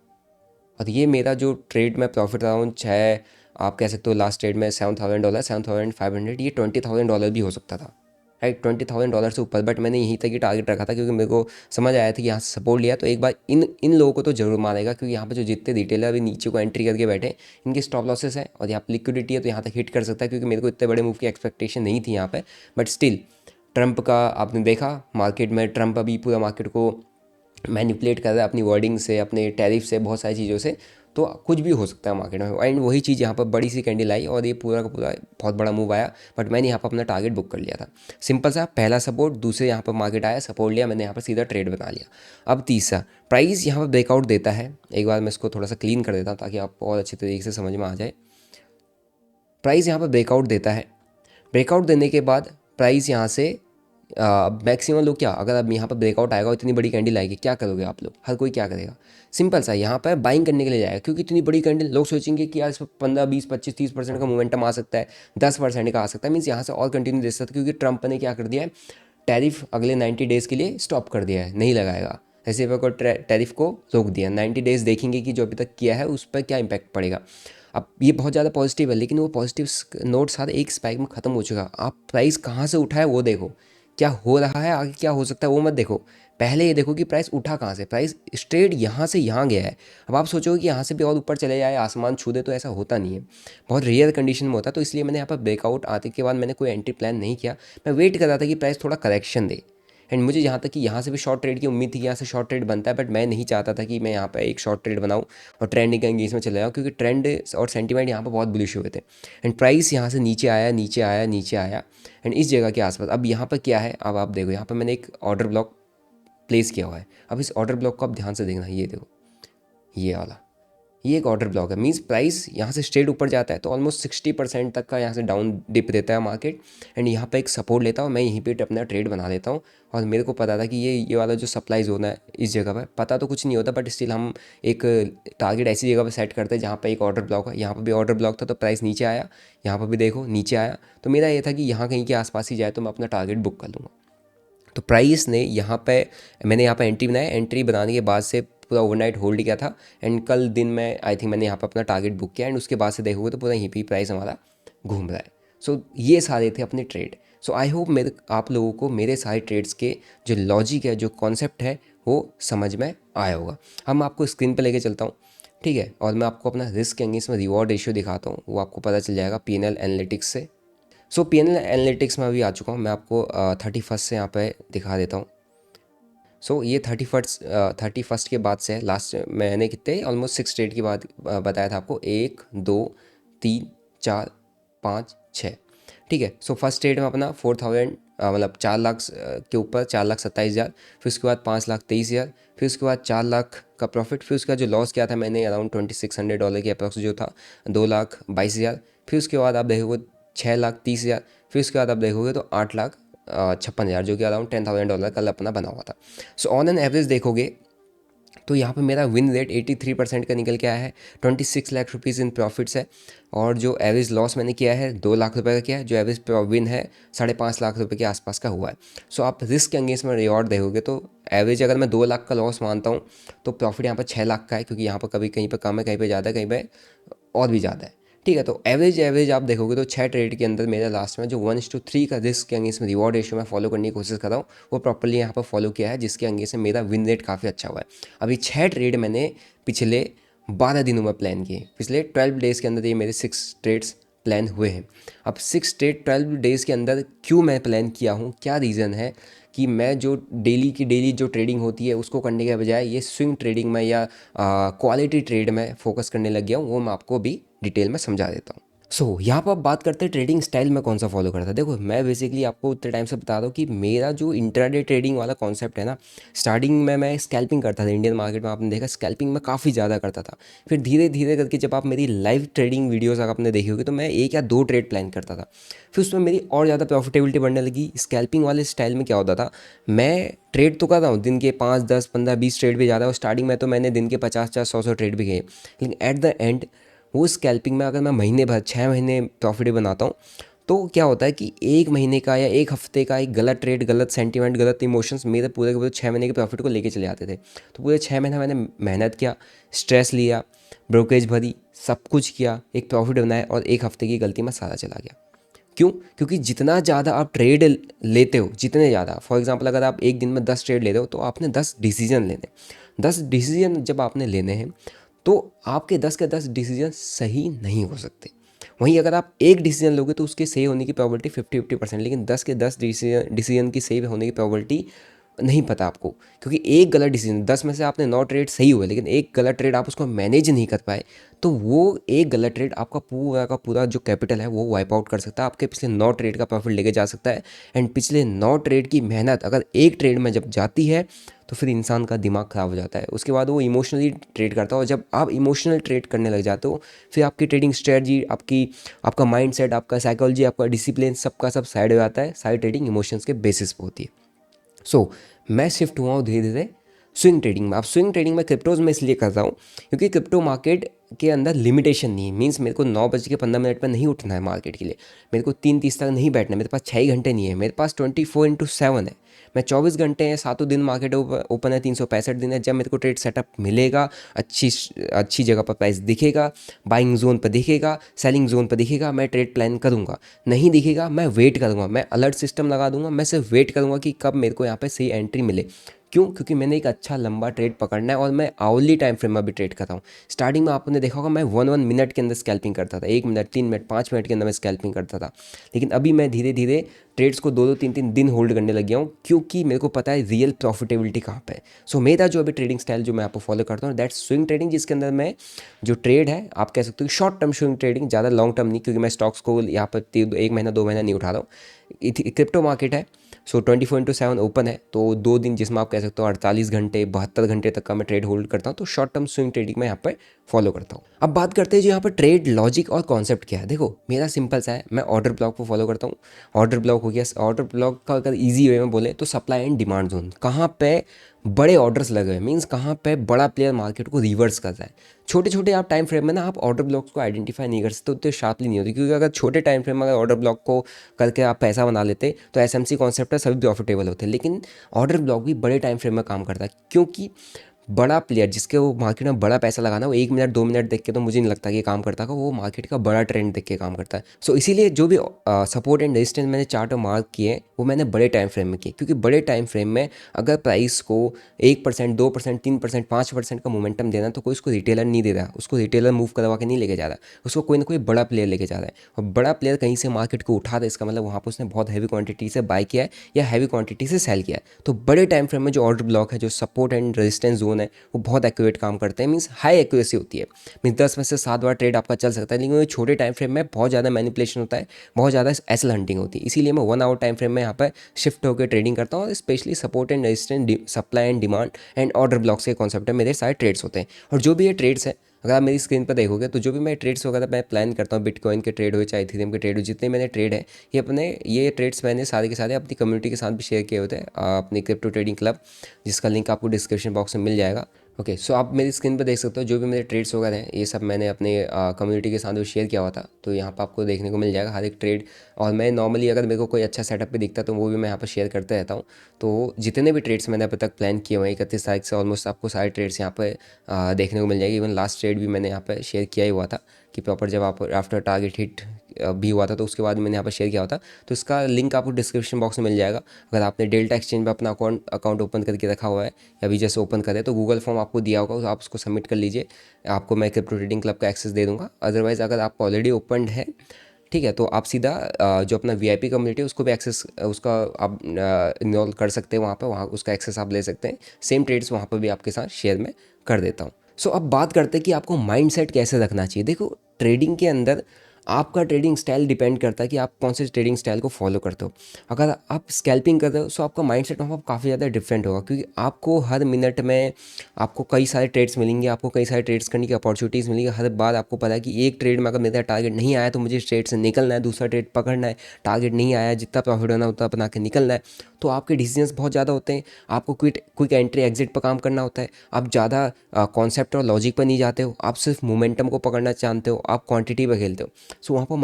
और ये मेरा जो ट्रेड में प्रॉफिट अराउंड 6, आप कह सकते हो लास्ट ट्रेड में $7,000, $7,500, ये $20,000 भी हो सकता था, राइट, $20,000 से ऊपर। बट मैंने यहीं तक ही टारगेट रखा था, क्योंकि मेरे को समझ आया था कि यहाँ से सपोर्ट लिया तो एक बार इन लोगों को तो जरूर मारेगा, क्योंकि यहाँ पे जो जितने रिटेलर अभी नीचे को एंट्री करके बैठे, इनके स्टॉप लॉसेस है, और यहाँ पर लिक्विडिटी है, तो यहाँ तक हिट कर सकता है, क्योंकि मेरे को इतने बड़े मूव की एक्सपेक्टेशन नहीं थी यहाँ पर। बट स्टिल ट्रंप का आपने देखा मार्केट में, ट्रंप अभी पूरा मार्केट को मैनिपुलेट कर रहा है अपनी वर्डिंग से, अपने टैरिफ से, बहुत सारी चीज़ों से। तो कुछ भी हो सकता है मार्केट में, एंड वही चीज़ यहाँ पर बड़ी सी कैंडल आई, और ये पूरा का पूरा बहुत बड़ा मूव आया। बट मैंने यहाँ पर अपना टारगेट बुक कर लिया था, सिंपल सा, पहला सपोर्ट, दूसरे यहाँ पर मार्केट आया, सपोर्ट लिया, मैंने यहाँ पर सीधा ट्रेड बना लिया। अब तीसरा, प्राइस यहाँ पर ब्रेकआउट देता है। एक बार मैं इसको थोड़ा सा क्लीन कर देता हूँ ताकि आपको और अच्छे तरीके से समझ में आ जाए। प्राइस यहाँ पर ब्रेकआउट देता है, ब्रेकआउट देने के बाद प्राइस यहाँ से मैक्सिमम लोग क्या, अगर अब यहाँ पर ब्रेकआउट आएगा, इतनी बड़ी कैंडल आएगी, क्या करोगे आप लोग, हर कोई क्या करेगा, सिंपल सा यहाँ पर बाइंग करने के लिए जाएगा। क्योंकि इतनी बड़ी कैंडल, लोग सोचेंगे कि यार इस पर 15, 20, 25, 30% का मोमेंटम आ सकता है, 10% का आ सकता है, मीन्स यहाँ से और कंटिन्यू दे सकता है। क्योंकि ट्रंप ने क्या कर दिया है, टैरिफ अगले 90 डेज़ के लिए स्टॉप कर दिया है, नहीं लगाएगा, ऐसे को टैरिफ को रोक दिया। 90 डेज़ देखेंगे कि जो अभी तक किया है उस पर क्या इम्पैक्ट पड़ेगा। अब ये बहुत ज़्यादा पॉजिटिव है, लेकिन वो पॉजिटिव नोट सारे एक स्पाइक में ख़त्म हो चुका। आप प्राइस कहाँ से उठाए वो देखो, क्या हो रहा है आगे, क्या हो सकता है वो मत देखो। पहले ये देखो कि प्राइस उठा कहाँ से, प्राइस स्ट्रेट यहाँ से यहाँ गया है। अब आप सोचोगे कि यहाँ से भी और ऊपर चले जाए, आसमान छू दे, तो ऐसा होता नहीं है, बहुत रेयर कंडीशन में होता है। तो इसलिए मैंने यहाँ पर ब्रेकआउट आने के बाद मैंने कोई एंट्री प्लान नहीं किया, मैं वेट कर रहा था कि प्राइस थोड़ा करेक्शन दे। एंड मुझे यहाँ तक कि यहाँ से भी शॉर्ट ट्रेड की उम्मीद थी कि यहाँ से शॉर्ट ट्रेड बनता है, बट मैं नहीं चाहता था कि मैं यहाँ पर एक शॉर्ट ट्रेड बनाऊँ और ट्रेंडिंग एंगेज में चले जाऊँ, क्योंकि ट्रेंड और सेंटीमेंट यहाँ पर बहुत बुलिश हुए थे। एंड प्राइस यहाँ से नीचे आया, नीचे आया, नीचे आया, एंड इस जगह के आसपास। अब यहाँ पर क्या है, अब आप देखो यहाँ पर मैंने एक ऑर्डर ब्लॉक प्लेस किया हुआ है। अब इस ऑर्डर ब्लॉक को आप ध्यान से देखना, ये देखो, ये वाला, ये एक ऑर्डर ब्लॉक है। मींस प्राइस यहाँ से स्ट्रेट ऊपर जाता है तो ऑलमोस्ट 60% तक का यहाँ से डाउन डिप देता है मार्केट, एंड यहाँ पे एक सपोर्ट लेता हूँ, मैं यहीं पे अपना ट्रेड बना लेता हूँ। और मेरे को पता था कि ये वाला जो सप्लाई जोन है इस जगह पर, पता तो कुछ नहीं होता, बट स्टिल हम एक टारगेट ऐसी जगह पर सेट करते हैं जहाँ पर एक ऑर्डर ब्लॉक है। यहाँ पर भी ऑर्डर ब्लॉक था तो प्राइस नीचे आया, यहाँ पर भी देखो नीचे आया, तो मेरा ये था कि यहाँ कहीं के आसपास ही जाए तो मैं अपना टारगेट बुक कर लूँगा। तो प्राइस ने यहाँ पे, मैंने यहाँ पे एंट्री बनाया, एंट्री बनाने के बाद से पूरा ओवरनाइट होल्ड किया था, एंड कल दिन में आई थिंक मैंने यहाँ पे अपना टारगेट बुक किया, एंड उसके बाद से देखोगे तो पूरा यहीं पे प्राइस हमारा घूम रहा है। सो ये सारे थे अपने ट्रेड। सो आई होप मेरे आप लोगों को मेरे सारे ट्रेड्स के जो लॉजिक है, जो कॉन्सेप्ट है, वो समझ में आया होगा। हम आपको स्क्रीन पे लेके चलता हूँ, ठीक है, और मैं आपको अपना रिस्क के अगेंस्ट में रिवॉर्ड रेशियो दिखाता हूँ, वो आपको पता चल जाएगा पीएनएल एनालिटिक्स से। सो पीएनएल एनालिटिक्स में अभी आ चुका हूँ, मैं आपको 31 से यहाँ पे दिखा देता हूँ। सो ये 31st के बाद से है। लास्ट मैंने कितने ऑलमोस्ट 6 ट्रेड के बाद बताया था आपको, 1 2 3 4 5 6, ठीक है। सो फर्स्ट ट्रेड में अपना 4000 मतलब 4 लाख के ऊपर 4,27,000, फिर उसके बाद 5,23,000, फिर उसके बाद 4 लाख का प्रॉफिट, फिर उसके बाद जो लॉस किया था मैंने अराउंड $2600 के अप्रॉक्स जो था 2,22,000, फिर उसके बाद आप देखोगे 6,30,000, फिर उसके बाद आप देखोगे तो 8,56,000 जो कि अराउंड $10,000 कल अपना बना हुआ था। सो ऑन एन एवरेज देखोगे तो यहाँ पे मेरा विन रेट 83% का निकल के आया है, 26 लाख रुपीज़ इन प्रॉफिट्स है, और जो एवरेज लॉस मैंने किया है 2 लाख रुपए का किया है, जो एवरेज विन है 5.5 लाख रुपए के आसपास का हुआ है। सो आप रिस्क के अंगेंस्ट में रिवॉर्ड देखोगे तो एवरेज अगर मैं 2 लाख का लॉस मानता हूँ तो प्रॉफिट यहाँ पर 6 लाख का है, क्योंकि यहाँ पर कभी कहीं पर कम है, कहीं पर ज़्यादा है, कहीं पर और भी ज़्यादा है, ठीक है। तो एवरेज आप देखोगे तो 6 ट्रेड के अंदर मेरा लास्ट में जो 1:3 का रिस्क के अंगेंस्ट में रिवॉर्ड रेशियो मैं फॉलो करने की कोशिश कर रहा हूँ, वो प्रॉपर्ली यहाँ पर फॉलो किया है, जिसके अंगेंस्ट में मेरा विन रेट काफ़ी अच्छा हुआ है। अभी 6 ट्रेड मैंने पिछले 12 दिनों में प्लान किए, पिछले 12 डेज़ के अंदर ये मेरे 6 ट्रेड्स प्लान हुए हैं। अब 6 ट्रेड 12 डेज़ के अंदर क्यों मैं प्लान किया हूँ, क्या रीज़न है कि मैं जो डेली जो ट्रेडिंग होती है उसको करने के बजाय ये स्विंग ट्रेडिंग में या क्वालिटी ट्रेड में फोकस करने लग गया हूँ, वो मैं आपको भी डिटेल में समझा देता हूँ। यहाँ पर आप बात करते हैं ट्रेडिंग स्टाइल में कौन सा फॉलो करता है। देखो मैं बेसिकली आपको उतने टाइम से बता दूँ कि मेरा जो इंट्राडे ट्रेडिंग वाला कॉन्सेप्ट है ना, स्टार्टिंग में मैं स्कैल्पिंग करता था इंडियन मार्केट में, आपने देखा स्कैल्पिंग में काफ़ी ज़्यादा करता था। फिर धीरे धीरे करके जब आप मेरी लाइव ट्रेडिंग वीडियोज़ अगर आपने देखी होगी तो मैं 1 या 2 ट्रेड प्लान करता था, फिर उसमें मेरी और ज़्यादा प्रॉफिटेबिलिटी बढ़ने लगी। स्कैल्पिंग वाले स्टाइल में क्या होता था, मैं ट्रेड तो कर रहा हूँ दिन के 5 10 15 20 ट्रेड भी ज़्यादा, और स्टार्टिंग में तो मैंने दिन के 50 50 100 100 ट्रेड भी किए, लेकिन एट द एंड वो स्कैल्पिंग में अगर मैं महीने भर 6 महीने प्रॉफिट बनाता हूँ तो क्या होता है कि 1 महीने का या 1 हफ्ते का एक गलत ट्रेड, गलत सेंटीमेंट, गलत इमोशंस मेरे पूरे के पूरे 6 महीने के प्रॉफिट को लेके चले आते थे। तो पूरे 6 महीना मैंने मेहनत किया, स्ट्रेस लिया, ब्रोकरेज भरी, सब कुछ किया, एक प्रॉफिट बनाया, और 1 हफ्ते की गलती में सारा चला गया। क्यों? क्योंकि जितना ज़्यादा आप ट्रेड लेते हो, जितने ज़्यादा, फॉर एग्जांपल अगर आप एक दिन में 10 ट्रेड लेते हो तो आपने 10 डिसीजन लेने, 10 डिसीजन जब आपने लेने हैं तो आपके 10 के 10 डिसीजन सही नहीं हो सकते। वहीं अगर आप एक डिसीजन लोगे तो उसके सही होने की प्रोबेबिलिटी 50-50%, लेकिन 10 के 10 डिसीजन की सही होने की प्रोबेबिलिटी नहीं पता आपको, क्योंकि एक गलत डिसीजन, 10 में से आपने 9 ट्रेड सही हुए लेकिन एक गलत ट्रेड आप उसको मैनेज नहीं कर पाए, तो वो एक गलत ट्रेड आपका पूरा का पूरा जो कैपिटल है वो वाइप आउट कर सकता है, आपके पिछले 9 ट्रेड का प्रॉफिट लेके जा सकता है। एंड पिछले 9 ट्रेड की मेहनत अगर एक ट्रेड में जब जाती है तो फिर इंसान का दिमाग ख़राब हो जाता है, उसके बाद वो इमोशनली ट्रेड करता है, और जब आप इमोशनल ट्रेड करने लग जाते हो फिर आपकी ट्रेडिंग स्ट्रेटजी, आपका माइंड सेट, आपका साइकोलॉजी, आपका डिसिप्लिन, सबका सब साइड हो जाता है। सारी ट्रेडिंग इमोशंस के बेसिस पे होती है। मैं शिफ्ट हुआ हूँ धीरे धीरे स्विंग ट्रेडिंग में। अब स्विंग ट्रेडिंग में क्रिप्टोज में इसलिए कर रहा हूँ क्योंकि क्रिप्टो मार्केट के अंदर लिमिटेशन नहीं है। मींस मेरे को 9:15 पर नहीं उठना है मार्केट के लिए, मेरे को 3:30 तक नहीं बैठना है, मेरे पास 6 घंटे नहीं है, मेरे पास 24/7 है। मैं 24 घंटे हैं, 7 दिन मार्केट ओपन है, 365 दिन है। जब मेरे को ट्रेड सेटअप मिलेगा, अच्छी अच्छी जगह पर प्राइस दिखेगा, बाइंग जोन पर दिखेगा, सेलिंग जोन पर दिखेगा, मैं ट्रेड प्लान करूँगा। नहीं दिखेगा मैं वेट करूँगा, मैं अलर्ट सिस्टम लगा दूंगा, मैं सिर्फ वेट करूँगा कि कब मेरे को यहाँ पे सही एंट्री मिले। क्यों? क्योंकि मैंने एक अच्छा लंबा ट्रेड पकड़ना है, और मैं आवरली टाइम फ्रेम में भी ट्रेड कर रहा हूँ। स्टार्टिंग में आपने देखा होगा मैं 1 मिनट के अंदर स्कैल्पिंग करता था, 1 मिनट, 3 मिनट, 5 मिनट के अंदर मैं स्कैल्पिंग करता था, लेकिन अभी मैं धीरे धीरे ट्रेड्स को 2-2 3-3 दिन होल्ड करने लग गया हूँ, क्योंकि मेरे को पता है रियल प्रॉफिटेबिलिटी कहाँ पे है। मेरा जो अभी ट्रेडिंग स्टाइल जो मैं आपको फॉलो करता हूँ दैट्स स्विंग ट्रेडिंग, जिसके अंदर मैं जो ट्रेड है आप कह सकते हो शॉर्ट टर्म स्विंग ट्रेडिंग, ज़्यादा लॉन्ग टर्म नहीं, क्योंकि मैं स्टॉक्स को यहाँ पर 1 महीना 2 महीना नहीं उठा रहा हूँ। क्रिप्टो मार्केट है, 24/7 ओपन है, तो 2 दिन जिसमें आप कह सकते हो 48 घंटे 72 घंटे तक का मैं ट्रेड होल्ड करता हूँ। तो शॉर्ट टर्म स्विंग ट्रेडिंग मैं यहाँ पर फॉलो करता हूँ। अब बात करते हैं जो यहाँ पर ट्रेड लॉजिक और कॉन्सेप्ट क्या है। देखो मेरा सिंपल सा है, मैं ऑर्डर ब्लॉक को फॉलो करता हूँ। ऑर्डर ब्लॉक हो गया, ऑर्डर ब्लॉक का अगर ईजी वे में बोले तो सप्लाई एंड डिमांड जोन, कहाँ पे बड़े ऑर्डर्स लगे हुए, मीन्स कहाँ पे बड़ा प्लेयर मार्केट को रिवर्स कर रहा है। छोटे छोटे आप टाइम फ्रेम में ना आप ऑर्डर ब्लॉक्स को आइडेंटिफाई नहीं कर सकते, उतने शार्पली नहीं होती, क्योंकि अगर छोटे टाइम फ्रेम में अगर ऑर्डर ब्लॉक को करके आप पैसा बना लेते तो एसएमसी कॉन्सेप्ट है, सभी प्रॉफिटेबल होते हैं। लेकिन ऑर्डर ब्लॉक भी बड़े टाइम फ्रेम में काम करता है, क्योंकि बड़ा प्लेयर जिसके वो मार्केट में बड़ा पैसा लगाना, वो 1 मिनट 2 मिनट देख के तो मुझे नहीं लगता कि ये काम करता होगा, वो मार्केट का बड़ा ट्रेंड देख के काम करता है। सो इसीलिए जो भी सपोर्ट एंड रेजिस्टेंस मैंने चार्ट में मार्क किए वो मैंने बड़े टाइम फ्रेम में किए, क्योंकि बड़े टाइम फ्रेम में अगर प्राइस को 1%, 2%, 3%, 5% का मोमेंटम देना तो कोई उसको रिटेलर नहीं दे रहा, उसको रिटेलर मूव करवा के नहीं लेके जा रहा, उसको कोई ना कोई बड़ा प्लेयर लेके जा रहा है। और बड़ा प्लेयर कहीं से मार्केट को उठा दे, इसका मतलब वहाँ पर उसने बहुत हैवी क्वांटिटी से बाय किया है या हैवी क्वांटिटी से सेल किया है। तो बड़े टाइम फ्रेम में जो ऑर्डर ब्लॉक है, जो सपोर्ट एंड रेजिस्टेंस जोन है, वो बहुत एक्यूरेट काम करते हैं, मीन्स हाई एक्यूरेसी होती है। मीन्स 10 में से 7 बार ट्रेड आपका चल सकता है, लेकिन छोटे टाइम फ्रेम में बहुत ज़्यादा मैनिपुलेशन होता है, बहुत ज़्यादा एसल हंटिंग होती है। इसीलिए मैं 1 आवर टाइम फ्रेम में यहाँ पर शिफ्ट होकर ट्रेडिंग करता हूँ, और specially support and resistance, supply and demand and order blocks के कॉन्सेप्ट में मेरे सारे ट्रेड्स होते हैं। और जो भी ये ट्रेड्स है, अगर आप मेरी स्क्रीन पर देखोगे तो जो भी मैं ट्रेड्स वगैरह मैं प्लान करता हूँ, बिटकॉइन के ट्रेड हो चाहे इथेरियम के ट्रेड हो, जितने मैंने ट्रेड है ये ट्रेड्स मैंने सारे के सारे अपनी कम्युनिटी के साथ भी शेयर किए होते हैं, अपनी क्रिप्टो ट्रेडिंग क्लब, जिसका लिंक आपको डिस्क्रिप्शन बॉक्स में मिल जाएगा। ओके, सो आप मेरी स्क्रीन पर देख सकते हो जो भी मेरे ट्रेड्स वगैरह हैं, ये सब मैंने अपने कम्युनिटी के साथ भी शेयर किया हुआ था, तो यहाँ पर आपको देखने को मिल जाएगा हर एक ट्रेड। और मैं नॉर्मली अगर मेरे को कोई अच्छा सेटअप भी दिखता है तो वो भी मैं यहाँ पर शेयर करते रहता हूँ। तो जितने भी ट्रेड्स मैंने अभी तक प्लान किए हुए हैं 31 तारीख से, ऑलमोस्ट आपको सारे ट्रेड्स यहाँ पर देखने को मिल जाएगी। इवन लास्ट ट्रेड भी मैंने यहाँ पर शेयर किया ही हुआ था कि प्रॉपर जब आप आफ्टर टारगेट हिट भी हुआ था तो उसके बाद मैंने यहाँ पर शेयर किया हुआ था। तो इसका लिंक आपको डिस्क्रिप्शन बॉक्स में मिल जाएगा। अगर आपने डेल्टा एक्सचेंज में अपना अकाउंट ओपन करके रखा हुआ है या अभी जैसे ओपन करें तो गूगल फॉर्म आपको दिया होगा, तो आप उसको सबमिट कर लीजिए, आपको मैं क्रिप्टो ट्रेडिंग क्लब का एक्सेस दे दूँगा। अदरवाइज़ अगर आप ऑलरेडी ओपनड है, ठीक है, तो आप सीधा जो अपना वीआईपी कम्युनिटी है उसको भी एक्सेस उसका आप इन्वॉल्व कर सकते हैं, वहाँ उसका एक्सेस आप ले सकते हैं। सेम ट्रेड्स वहाँ पर भी आपके साथ शेयर में कर देता हूँ। सो अब बात करते हैं कि आपको माइंडसेट कैसे रखना चाहिए। देखो, ट्रेडिंग के अंदर आपका ट्रेडिंग स्टाइल डिपेंड करता है कि आप कौन से ट्रेडिंग स्टाइल को फॉलो करते हो। अगर आप स्कैल्पिंग कर रहे हो तो आपका माइंडसेट वहाँ पर काफ़ी ज़्यादा डिफरेंट होगा, क्योंकि आपको हर मिनट में आपको कई सारे ट्रेड्स मिलेंगे, आपको कई सारे ट्रेड्स करने की अपॉर्चुनिटीज़ मिलेंगी। हर बार आपको पता है कि एक ट्रेड में अगर मेरा टारगेट नहीं आया तो मुझे इस ट्रेड से निकलना है, दूसरा ट्रेड पकड़ना है, टारगेट नहीं आया, जितना प्रॉफिट होना उतना बना के निकलना है। तो आपके डिसीजंस बहुत ज़्यादा होते हैं, आपको क्विक एंट्री एग्जिट पर काम करना होता है, आप ज़्यादा कॉन्सेप्ट और लॉजिक पर नहीं जाते हो, आप सिर्फ मोमेंटम को पकड़ना जानते हो, आप क्वांटिटी पर खेलते हो। सो वहाँ पर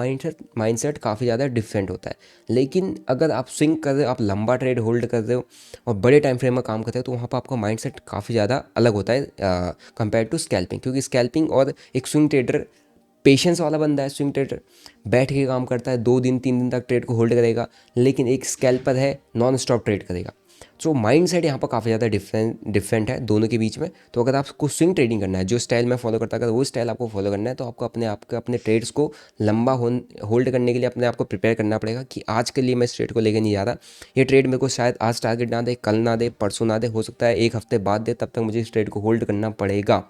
माइंडसेट काफ़ी ज़्यादा डिफरेंट होता है। लेकिन अगर आप स्विंग कर रहे हो, आप लंबा ट्रेड होल्ड कर रहे हो और बड़े टाइम फ्रेम में काम करते हो, तो वहाँ पर आपका माइंडसेट काफ़ी ज़्यादा अलग होता है कंपेयर टू स्कैल्पिंग। क्योंकि स्कैल्पिंग और एक स्विंग ट्रेडर पेशेंस वाला बंदा है, स्विंग ट्रेडर बैठ के काम करता है, 2 दिन 3 दिन तक ट्रेड को होल्ड करेगा, लेकिन एक स्कैल्पर है नॉन स्टॉप ट्रेड करेगा। सो माइंड सेट यहाँ पर काफ़ी ज़्यादा डिफरेंट है दोनों के बीच में। तो अगर आपको स्विंग ट्रेडिंग करना है, जो स्टाइल मैं फॉलो करता, अगर वो स्टाइल आपको फॉलो करना है, तो आपको अपने ट्रेड्स को लंबा होल्ड करने के लिए अपने आप को प्रिपेयर करना पड़ेगा कि आज के लिए मैं इस ट्रेड को लेकर नहीं जा रहा, ये ट्रेड मेरे को शायद आज टारगेट ना दे, कल ना दे, परसों ना दे, हो सकता है 1 हफ्ते बाद दे, तब तक मुझे इस ट्रेड को होल्ड करना पड़ेगा।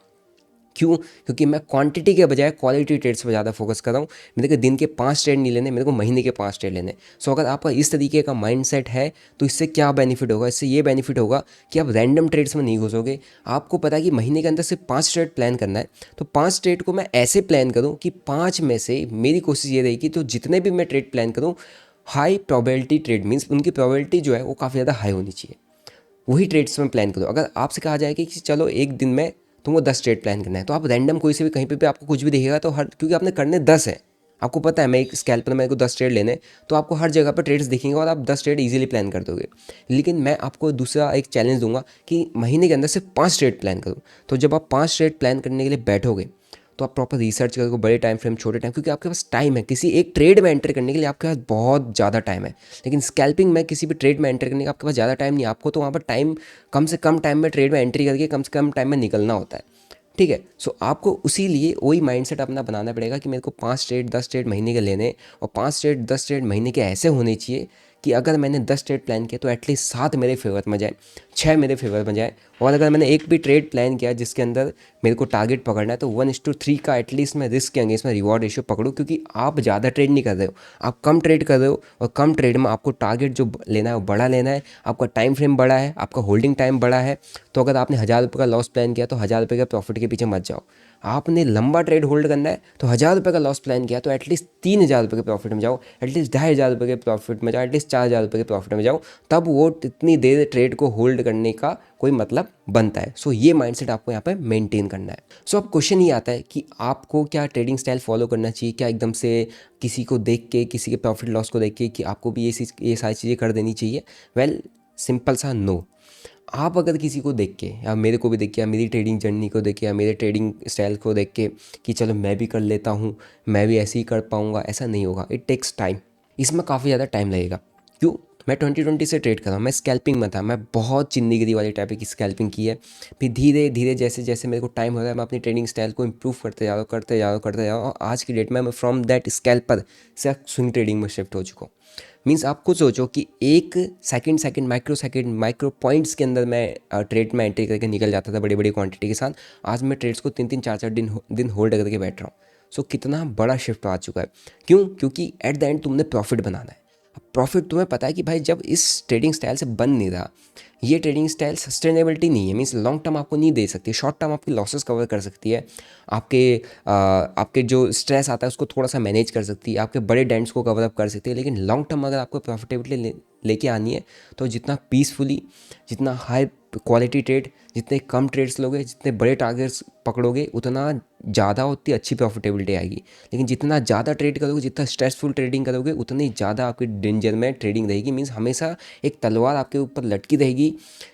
क्यों? क्योंकि मैं क्वांटिटी के बजाय क्वालिटी ट्रेड्स पर ज़्यादा फोकस कर रहा हूँ। मेरे को दिन के 5 ट्रेड नहीं लेने, मेरे को महीने के 5 ट्रेड लेने। सो अगर आपका इस तरीके का माइंडसेट है तो इससे क्या बेनिफिट होगा? इससे ये बेनिफिट होगा कि आप रैंडम ट्रेड्स में नहीं घुसोगे। आपको पता है कि महीने के अंदर सिर्फ 5 ट्रेड प्लान करना है, तो 5 ट्रेड को मैं ऐसे प्लान करूँ कि 5 में से मेरी कोशिश ये रहेगी तो जितने भी मैं ट्रेड प्लान करूँ, हाई प्रोबेबिलिटी ट्रेड, मीन्स उनकी प्रोबेबिलिटी जो है वो काफ़ी ज़्यादा हाई होनी चाहिए, वही ट्रेड्स में प्लान करो। अगर आपसे कहा जाए कि चलो एक दिन में तुमको 10 ट्रेड प्लान करना है, तो आप रैंडम कोई से भी कहीं पे भी आपको कुछ भी दिखेगा तो हर, क्योंकि आपने करने 10 है, आपको पता है मैं एक स्कैल्पर में मेरे को 10 ट्रेड लेने, तो आपको हर जगह पर ट्रेड्स दिखेंगे और आप 10 ट्रेड इजीली प्लान कर दोगे। लेकिन मैं आपको दूसरा एक चैलेंज दूंगा कि महीने के अंदर सिर्फ 5 ट्रेड प्लान करूँ। तो जब आप 5 ट्रेड प्लान करने के लिए बैठोगे तो आप प्रॉपर रिसर्च करोगे, बड़े टाइम फ्रेम, छोटे टाइम, क्योंकि आपके पास टाइम है। किसी एक ट्रेड में एंटर करने के लिए आपके पास बहुत ज़्यादा टाइम है, लेकिन स्कैल्पिंग में किसी भी ट्रेड में एंटर करने का आपके पास ज़्यादा टाइम नहीं है। आपको तो वहाँ पर टाइम कम से कम टाइम में ट्रेड में एंट्री करके कम से कम टाइम में निकलना होता है, ठीक है। सो आपको उसी लिए वही माइंडसेट अपना बनाना पड़ेगा कि मेरे को 5 ट्रेड 10 ट्रेड महीने के लेने, और 5 ट्रेड 10 ट्रेड महीने के ऐसे होने चाहिए कि अगर मैंने 10 ट्रेड प्लान किया तो एटलीस्ट 7 मेरे फेवर में जाए, 6 मेरे फेवर में जाए। और अगर मैंने एक भी ट्रेड प्लान किया जिसके अंदर मेरे को टारगेट पकड़ना है, तो 1:3 का एटलीस्ट मैं रिस्क के अगेंस्ट में रिवॉर्ड रेशियो पकड़ूँ, क्योंकि आप ज़्यादा ट्रेड नहीं कर रहे हो, आप कम ट्रेड कर रहे हो, और कम ट्रेड में आपको टारगेट जो लेना है वो बड़ा लेना है, आपका टाइम फ्रेम बड़ा है, आपका होल्डिंग टाइम बड़ा है। तो अगर आपने 1000 रुपये का लॉस प्लान किया तो 1000 रुपये के प्रॉफिट के पीछे मत जाओ। आपने लंबा ट्रेड होल्ड करना है तो 1000 रुपये का लॉस प्लान किया तो एटलीस्ट 3000 रुपये के प्रॉफिट में जाओ, एटलीस्ट 2500 रुपये के प्रॉफिट में जाओ, एटलीस्ट 4000 रुपये के प्रॉफिट में जाओ, तब वो इतनी देर ट्रेड को होल्ड करने का कोई मतलब बनता है। सो ये माइंडसेट आपको यहाँ पे मेंटेन करना है। सो अब क्वेश्चन ये आता है कि आपको क्या ट्रेडिंग स्टाइल फॉलो करना चाहिए, क्या एकदम से किसी को देख के, किसी के प्रॉफिट लॉस को देख के कि आपको भी ये सारी चीज़ें कर देनी चाहिए? वेल, सिंपल सा नो। आप अगर किसी को देख के या मेरे को भी देख के या मेरी ट्रेडिंग जर्नी को देख के या मेरे ट्रेडिंग स्टाइल को देख के कि चलो मैं भी कर लेता हूँ, मैं भी ऐसे ही कर पाऊँगा, ऐसा नहीं होगा। इट टेक्स टाइम, इसमें काफ़ी ज़्यादा टाइम लगेगा। क्यों? मैं 2020 से ट्रेड कर रहा हूँ, मैं स्कैल्पिंग में था, मैं बहुत चिंदीगिरी वाली टाइप की स्कैल्पिंग की है। फिर धीरे धीरे जैसे जैसे मेरे को टाइम हो रहा है, मैं अपनी ट्रेडिंग स्टाइल को इम्प्रूव करते जा रहा हूँ, करते जा रहा हूँ, करते जा रहा हूँ, और आज की डेट में मैं फ्रॉम दैट स्कैल्पर से स्विंग ट्रेडिंग में शिफ्ट हो चुका हूँ। मीन्स आप खुद सोचो कि एक सेकंड माइक्रो पॉइंट्स के अंदर मैं ट्रेड में एंट्री करके निकल जाता था बड़ी बड़ी क्वांटिटी के साथ। आज मैं ट्रेड्स को 3-3 4-4 दिन होल्ड करके बैठ रहा हूँ। सो कितना बड़ा शिफ्ट आ चुका है। क्यों? क्योंकि एट द एंड तुमने प्रॉफिट बनाना है। अब प्रॉफिट तुम्हें पता है कि भाई जब इस ट्रेडिंग स्टाइल से बन नहीं रहा, ये ट्रेडिंग स्टाइल सस्टेनेबिलिटी नहीं है। मीन्स लॉन्ग टर्म आपको नहीं दे सकती, शॉर्ट टर्म आपकी लॉसेस कवर कर सकती है, आपके जो स्ट्रेस आता है उसको थोड़ा सा मैनेज कर सकती है, आपके बड़े डेंट्स को कवर अप कर सकती है। लेकिन लॉन्ग टर्म अगर आपको प्रॉफिटेबिलिटी लेके आनी है तो जितना पीसफुली, जितना हाई क्वालिटी ट्रेड, जितने कम ट्रेड्स लोगे, जितने बड़े टारगेट्स पकड़ोगे, उतना ज़्यादा उतनी अच्छी प्रॉफिटेबिलिटी आएगी। लेकिन जितना ज़्यादा ट्रेड करोगे, जितना स्ट्रेसफुल ट्रेडिंग करोगे, उतनी ज़्यादा आपकी डेंजर में ट्रेडिंग रहेगी। मीन्स हमेशा एक तलवार आपके ऊपर लटकी रहेगी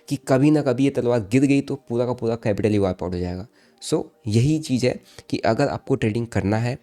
कि कभी ना कभी ये तलवार गिर गई तो पूरा का पूरा कैपिटल ही वाइप आउट हो जाएगा। सो यही चीज़ है कि अगर आपको ट्रेडिंग करना है,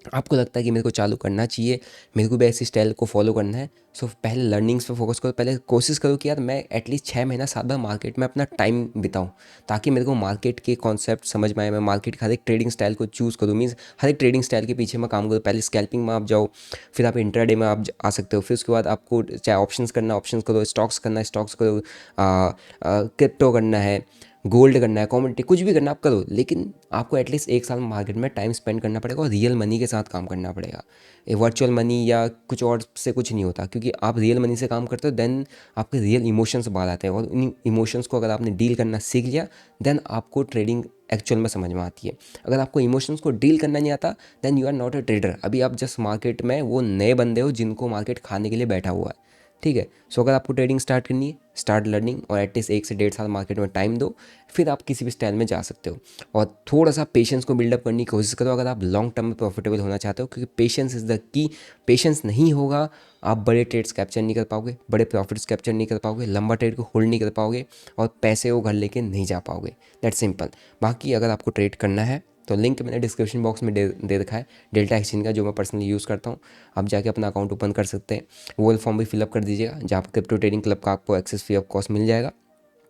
आपको लगता है कि मेरे को चालू करना चाहिए, मेरे को भी ऐसी स्टाइल को फॉलो करना है, सो पहले लर्निंग्स पे फोकस करो। पहले कोशिश करो कि यार मैं एटलीस्ट 6 महीना 7 बार मार्केट में अपना टाइम बिताऊं, ताकि मेरे को मार्केट के कॉन्सेप्ट समझ में आए, मैं मार्केट का हर एक ट्रेडिंग स्टाइल को चूज़ करूँ। मीन्स हर एक ट्रेडिंग स्टाइल के पीछे मैं काम करूँ। पहले स्कैल्पिंग में आप जाओ, फिर आप इंट्राडे में आप आ सकते हो, फिर उसके बाद आपको चाहे ऑप्शंस करना ऑप्शंस करो, स्टॉक्स करना है स्टॉक्स करो, क्रिप्टो करना है, गोल्ड करना है, कॉमोडिटी, कुछ भी करना आप करो। लेकिन आपको एटलीस्ट 1 साल मार्केट में टाइम स्पेंड करना पड़ेगा और रियल मनी के साथ काम करना पड़ेगा। ये वर्चुअल मनी या कुछ और से कुछ नहीं होता, क्योंकि आप रियल मनी से काम करते हो, देन आपके रियल इमोशंस बाहर आते हैं, और इन इमोशंस को अगर आपने डील करना सीख लिया, देन आपको ट्रेडिंग एक्चुअल में समझ में आती है। अगर आपको इमोशंस को डील करना नहीं आता, then you are not a trader. अभी आप जस्ट मार्केट में वो नए बंदे हो जिनको मार्केट खाने के लिए बैठा हुआ है। ठीक है। सो अगर आपको ट्रेडिंग स्टार्ट करनी है, स्टार्ट लर्निंग, और एटलीस्ट 1 से 1.5 साल मार्केट में टाइम दो, फिर आप किसी भी स्टाइल में जा सकते हो। और थोड़ा सा पेशेंस को बिल्डअप करने की कोशिश करो अगर आप लॉन्ग टर्म में प्रॉफिटेबल होना चाहते हो, क्योंकि patience is the key. Patience नहीं होगा, आप बड़े ट्रेड्स कैप्चर नहीं कर पाओगे, बड़े प्रॉफिट्स कैप्चर नहीं कर पाओगे, लंबा ट्रेड को होल्ड नहीं कर पाओगे, और पैसे को घर लेके नहीं जा पाओगे। That's simple. बाकी अगर आपको ट्रेड करना है तो लिंक मैंने डिस्क्रिप्शन बॉक्स में दे रखा है, डेल्टा एक्सचेंज का, जो मैं पर्सनली यूज़ करता हूँ। आप जाके अपना अकाउंट ओपन कर सकते हैं। वो फॉर्म भी फिलअप कर दीजिएगा, जहाँ पर क्रिप्टो ट्रेडिंग क्लब का आपको एक्सेस फ्री ऑफ कॉस्ट मिल जाएगा।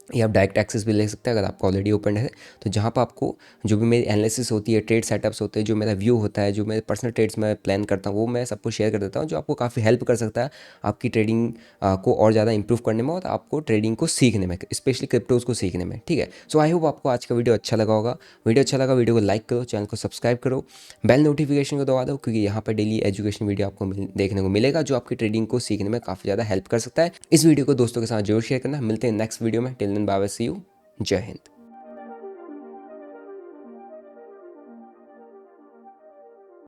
या आप डायरेक्ट एक्सेस भी ले सकते हैं अगर आपका ऑलरेडी ओपन है। तो जहाँ पर आपको जो भी मेरी एनालिसिस होती है, ट्रेड सेटअप्स होते हैं, जो मेरा व्यू होता है, जो मेरे पर्सनल ट्रेड्स मैं प्लान करता हूँ, वो मैं सबको शेयर कर देता हूँ, जो आपको काफ़ी हेल्प कर सकता है आपकी ट्रेडिंग को और ज़्यादा इंप्रूव करने में, और आपको ट्रेडिंग को सीखने में, स्पेशली क्रिप्टोज़ को सीखने में। ठीक है। सो आई होप आपको आज का वीडियो अच्छा लगा होगा। वीडियो अच्छा लगा, वीडियो को लाइक करो, चैनल को सब्सक्राइब करो, बेल नोटिफिकेशन को दबा दो, क्योंकि यहाँ पर डेली एजुकेशन वीडियो आपको देखने को मिलेगा, जो आपकी ट्रेडिंग को सीखने में काफ़ी ज़्यादा हेल्प कर सकता है। इस वीडियो को दोस्तों के साथ जरूर शेयर करना। मिलते हैं नेक्स्ट वीडियो में। Till then bye bye, see you. जय हिंद।